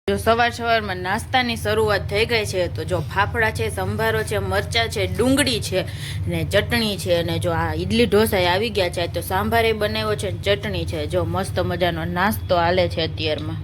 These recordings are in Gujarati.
જો સવારમાં નાસ્તાની શરૂઆત થઈ ગઈ છે તો જો ફાફડા છે, સંભારો છે, મરચાં છે, ડુંગળી છે ને ચટણી છે અને જો આ ઈડલી ઢોસા આવી ગયા છે તો સાંભારે બનાવ્યો છે, ચટણી છે. જો મસ્ત મજાનો નાસ્તો હાલે છે અત્યારમાં.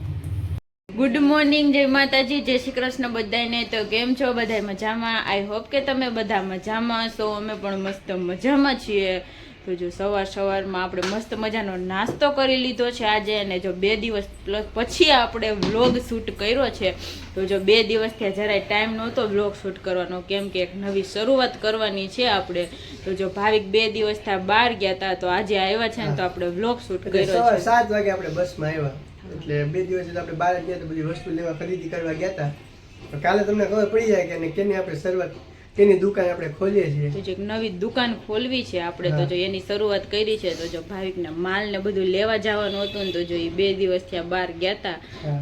ગુડ મોર્નિંગ, જય માતાજી, જય શ્રી કૃષ્ણ બધાને. તો કેમ છો બધા? મજામાં? આઈ હોપ કે તમે બધા મજામાં હશો. અમે પણ મસ્ત મજામાં છીએ. તો જો સવારમાં આપણે મસ્ત મજાનો નાસ્તો કરી લીધો છે આજે, અને જો 2 દિવસ પછી આપણે વ્લોગ શૂટ કર્યો છે. તો જો 2 દિવસથી જરાય ટાઈમ નહોતો વ્લોગ શૂટ કરવાનો, કેમ કે એક નવી શરૂઆત કરવાની છે આપણે. તો જો ભાવિક 2 દિવસથી બહાર ગયા હતા, તો આજે આવ્યા છે ને તો આપણે વ્લોગ શૂટ કર્યો છે. 7 વાગે આપણે બસમાં આવ્યા, એટલે 2 દિવસ આપણે બહાર ગયા તો બધી વસ્તુ લેવા ખરીદી કરવા ગયા હતા. કાલે તમને ખબર પડી જાય કે કેની આપણે શરૂઆત, કેની દુકાન આપણે ખોલીએ છીએ. તો જો એક નવી દુકાન ખોલવી છે આપણે, તો જો એની શરૂઆત કરી છે. તો જો ભાવિકના માલ ને બધું લેવા જવાનું હતું ને, તો જો એ 2 દિવસથી બહાર ગયા હતા.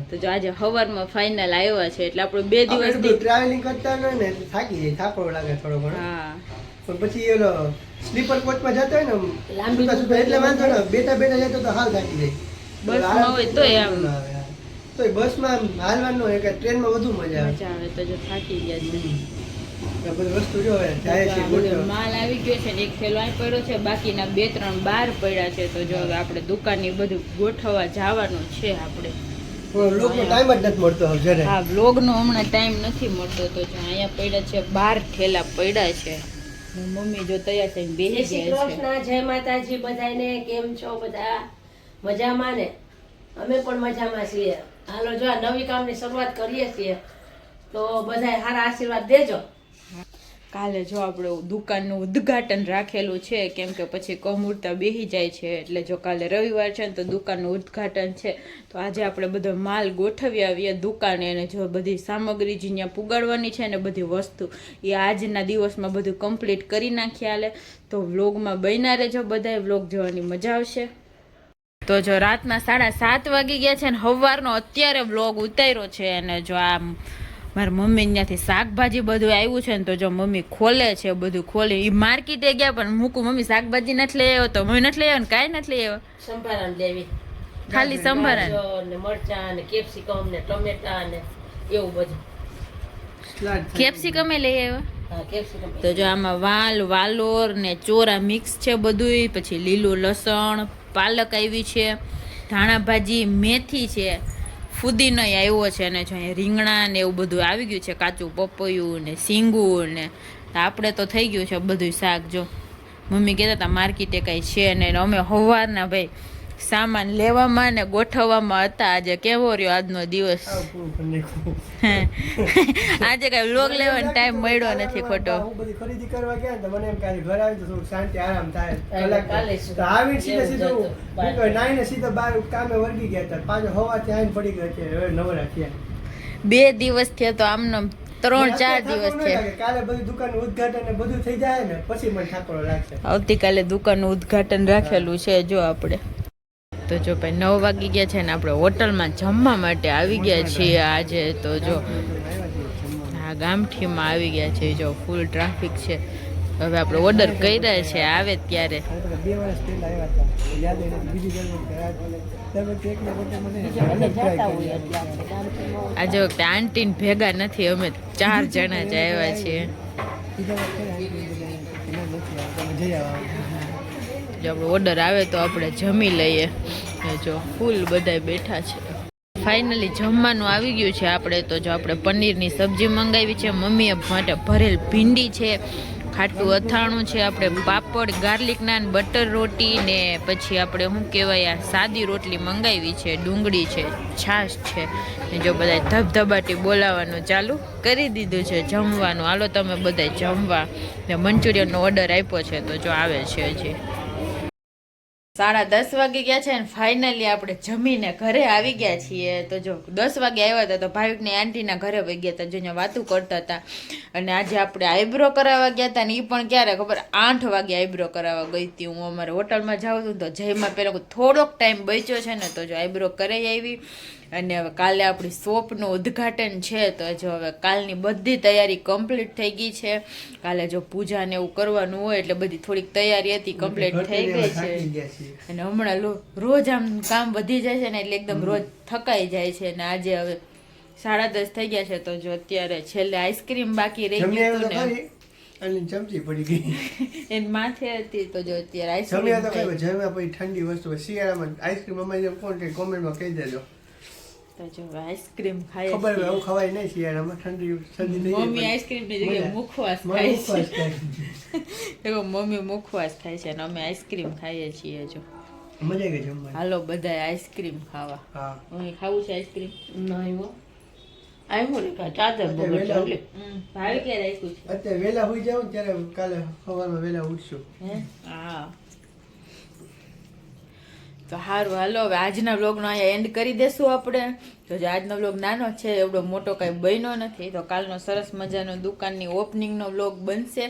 તો જો આજે સવારમાં ફાઇનલ આવ્યા છે. એટલે આપણે 2 દિવસ ટ્રાવેલિંગ કરતા ને એટલે થાકી જાય, થાકો લાગે થોડો ઘણો. હા, પણ પછી એલો સ્લીપર કોચમાં જતો હોય ને લાંબી એટલે વાંધો ને, બેઠા જતો તો હાલ થાકી જાય. બસમાં હોય તો એમ તો બસમાં હાલવાનું હોય કે ટ્રેનમાં વધુ મજા આવે. તો જો થાકી ગયા છે. બધી વસ્તુ જો જાય છે, માલ આવી ગયો છે ને એક થેલો અહીં પડ્યો છે, બાકીના 2-3 બહાર પડ્યા છે. તો જો હવે આપણે દુકાનની બધું ગોઠવવા જવાનું છે આપણે. વ્લોગનો ટાઈમ જ નથી મળતો હવે. હા, વ્લોગનો હમણાં ટાઈમ નથી મળતો. તો જો અહીંયા પડ્યા છે 12 થેલા પડ્યા છે. મમ્મી જો તૈયાર થઈને બેસી ગયા છે. જય માતાજી બધાને. કેમ છો બધા? મજામાં ને? અમે પણ મજામાં છીએ. હાલો જો આ નવી કામની શરૂઆત કરીએ છીએ, તો બધાય સારા આશીર્વાદ દેજો. કાલે જો આપણે દુકાનનું ઉદ્ઘાટન રાખેલું છે, કેમ કે પછી કમુરતા બેસી જાય છે. એટલે જો કાલે રવિવાર છે ને તો દુકાનનું ઉદ્ઘાટન છે. તો આજે આપણે બધો માલ ગોઠવી આવીએ દુકાને, અને જો બધી સામગ્રી જે ત્યાં પુગાડવાની છે ને બધી વસ્તુ એ આજના દિવસમાં બધું કમ્પ્લીટ કરી નાખી હાલે. તો વ્લોગમાં બન્યા રહેજો, બધાય વ્લોગ જોવાની મજા આવશે. તો જો રાતના 7:30 વાગી ગયા છે ને સવારનો અત્યારે વ્લોગ ઉતાર્યો છે. અને જો આમ મારા મમ્મી ત્યાંથી શાકભાજી બધું આવ્યું છે ને, તો જો મમ્મી ખોલે છે, બધું ખોલે. એ માર્કેટે ગયા પણ મૂકું મમ્મી શાકભાજી નથી લઈ આવ્યો, તો મમ્મી નથી લઈ આવ્યો ને કાંઈ નથી લઈ આવ્યો. સંભારા લેવી, ખાલી સંભારા ને મરચા ને કેપ્સિકમ ને ટમેટા ને એવું બધું. કેપ્સિકમ લઈ આવ્યો. હા, કેપ્સિકમ. તો જો આમાં વાલોર ને ચોરા મિક્સ છે બધું. પછી લીલું લસણ, પાલક આવી છે, ધાણા ભાજી, મેથી છે, ફુદીનો આવ્યો છે, અને જો અહીંયા રીંગણા ને એવું બધું આવી ગયું છે, કાચું પપૈયું ને સિંગું ને. આપણે તો થઈ ગયું છે બધું શાક. જો મમ્મી કહેતા હતા માર્કેટે કાંઈ છે ને, અમે સવારના ભાઈ સામાન લેવામાં ને ગોઠવવામાં હતા. આજે કેવો રહ્યો આજનો દિવસ? આજે કઈ વ્લોગ લેવાનો ટાઈમ મળ્યો નથી ખોટો. બધી ખરીદી કરવા ગયા ને તો મને એમ કે ઘર આવી તો થોડું શાંતિ આરામ થાય. તો આવી સીધું નાઈને સીધો બહાર કામે વર્ગી ગયા હતા. પાછો હવાથી આવીને પડી ગયા છે, હવે નવરા થયા. 2 દિવસ થયા તો આમનો 3-4 દિવસ છે. કાલે બધી દુકાનનું ઉદ્ઘાટન ને બધું થઈ જાય ને પછી મને થાકડો લાગશે. આવતીકાલે દુકાનનું ઉદ્ઘાટન રાખેલું છે. જો આપણે તો જો ભાઈ 9 વાગી ગયા છે ને આપણે હોટલમાં જમવા માટે આવી ગયા છીએ આજે. તો જો હા, ગામઠીમાં આવી ગયા છે. જો ફૂલ ટ્રાફિક છે. હવે આપણે ઓર્ડર કર્યા છે, આવે ત્યારે. 2 વર્ષ પહેલા આવ્યા હતા, યાદ એને બીજી આજે વખતે આંટીને ભેગા નથી, અમે 4 જણા જ આવ્યા છીએ. જો આપણે ઓર્ડર આવે તો આપણે જમી લઈએ. જો ફૂલ બધાય બેઠા છે. ફાઇનલી જમવાનું આવી ગયું છે આપણે. તો જો આપણે પનીરની સબ્જી મંગાવી છે, મમ્મીએ માટે ભરેલ ભીંડી છે, ખાટું અથાણું છે, આપણે પાપડ, ગાર્લિક નાન, બટર રોટી ને પછી આપણે શું કહેવાય આ સાદી રોટલી મંગાવી છે, ડુંગળી છે, છાશ છે. ને જો બધા ધબધબાટી બોલાવવાનું ચાલુ કરી દીધું છે જમવાનું. હાલો તમે બધા જમવા. ને મંચુરિયનનો ઓર્ડર આપ્યો છે, તો જો આવે છે હજી. 10:30 વાગી ગયા છે ને ફાઇનલી આપણે જમીને ઘરે આવી ગયા છીએ. તો જો 10 વાગે આવ્યા હતા તો ભાવિકની આંટીના ઘરે વહી ગયા હતા, જો અહીંયા વાતું કરતા હતા. અને આજે આપણે આઈબ્રો કરાવવા ગયા હતા ને એ પણ ક્યારે ખબર, 8 વાગે આઈબ્રો કરાવવા ગઈ હતી. હું અમારે હોટલમાં જાઉં છું તો જયમાં પહેલાં થોડોક ટાઈમ બચ્યો છે ને, તો જો આઈબ્રો કરાવી આવી. અને હવે કાલે આપણી શોપનું ઉદ્ઘાટન છે. તો જો હવે કાલની બધી તૈયારી કમ્પ્લીટ થઈ ગઈ છે. કાલે જો પૂજા ને એવું કરવાનું હોય એટલે બધી થોડીક તૈયારી હતી, કમ્પ્લીટ થઈ ગઈ છે. અને હમણાં રોજ આમ કામ વધી જાય છે ને, એટલે એકદમ રોજ થકાઈ જાય છે. અને આજે હવે 10:30 થઈ ગયા છે તો જો અત્યારે છેલ્લે આઈસ્ક્રીમ બાકી રહી જમી ગયું આવ્યો તો હતું ને ખરી અને ચમચી પડી ગઈ એની માથે હતી તો જો અત્યારે જમી આવ્યો તો આઈસ્ક્રીમ ખરી જમ્યા પછી ઠંડી વસ્તુ શિયાળામાં આઈસ્ક્રીમ અમારી જેમ કોણ કે કોમેન્ટમાં કહી દેજો તો જો આઈસ્ક્રીમ ખાય ખબર છે. હોય એવું ખવાય નહીં શિયાળામાં ઠંડી શરદી થઈ મમ્મી જાય આઈસ્ક્રીમ ની જગ્યાએ મજા. મુખવાસ મને ખાય ઉપવાસ છે થાય. એવો મમ્મી મુખવાસ ખાય છે અને અમે આઈસ્ક્રીમ ખાઈએ છીએ જો મજા આવી ગઈ જમવાની હાલો બધાય આઈસ્ક્રીમ ખાવા હા મમ્મી ખાવું છે આઈસ્ક્રીમ નહીં હો આવ્યું ને કાંઈ ચાદર બગડ ચાલે. ભાવે ક્યારે રાખ્યું છે અત્યારે વહેલા હોઈ જાવ ને ત્યારે કાલે સવારમાં વહેલા ઉઠશું હે હા તો સારું હાલો હવે આજના વ્લોગનો અહીંયા એન્ડ કરી દેશું આપણે તો જે આજનો વ્લોગ નાનો છે એવડો મોટો કાંઈ બન્યો નથી તો કાલનો સરસ મજાનો દુકાનની ઓપનિંગનો વ્લોગ બનશે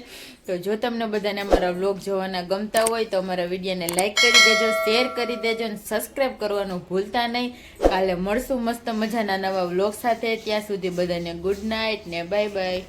તો જો તમને બધાને અમારા વ્લોગ જોવાના ગમતા હોય તો અમારા વિડીયોને લાઈક કરી દેજો શેર કરી દેજો અને સબસ્ક્રાઈબ કરવાનું ભૂલતા નહીં કાલે મળશું મસ્ત મજાના નવા વ્લોગ સાથે ત્યાં સુધી બધાને ગુડ નાઇટ ને બાય બાય